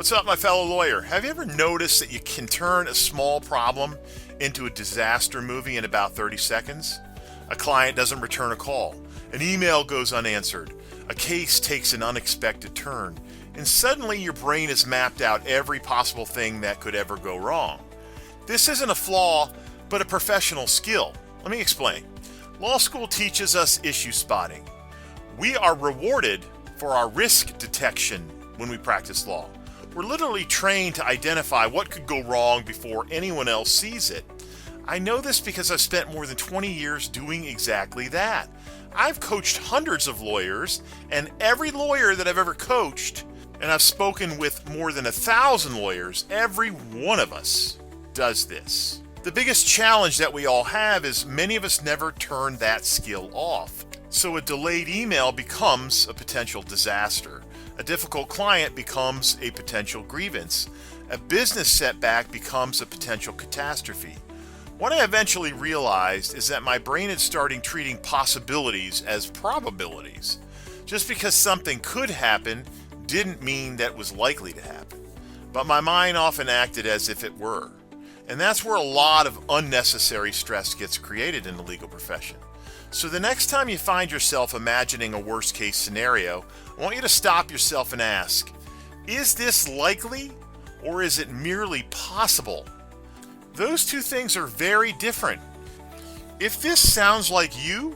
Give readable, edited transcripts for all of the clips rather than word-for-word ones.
What's up, my fellow lawyer? Have you ever noticed that you can turn a small problem into a disaster movie in about 30 seconds? A client doesn't return a call, an email goes unanswered, a case takes an unexpected turn, and suddenly your brain has mapped out every possible thing that could ever go wrong. This isn't a flaw, but a professional skill. Let me explain. Law school teaches us issue spotting. We are rewarded for our risk detection when we practice law. We're literally trained to identify what could go wrong before anyone else sees it. I know this because I've spent more than 20 years doing exactly that. I've coached hundreds of lawyers, and every lawyer that I've ever coached, and I've spoken with more than 1,000 lawyers, every one of us does this. The biggest challenge that we all have is many of us never turn that skill off. So a delayed email becomes a potential disaster. A difficult client becomes a potential grievance. A business setback becomes a potential catastrophe. What I eventually realized is that my brain had started treating possibilities as probabilities. Just because something could happen didn't mean that it was likely to happen. But my mind often acted as if it were. And that's where a lot of unnecessary stress gets created in the legal profession. So the next time you find yourself imagining a worst case scenario, I want you to stop yourself and ask, is this likely or is it merely possible? Those two things are very different. If this sounds like you,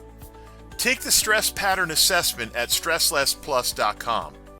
take the stress pattern assessment at stresslessplus.com.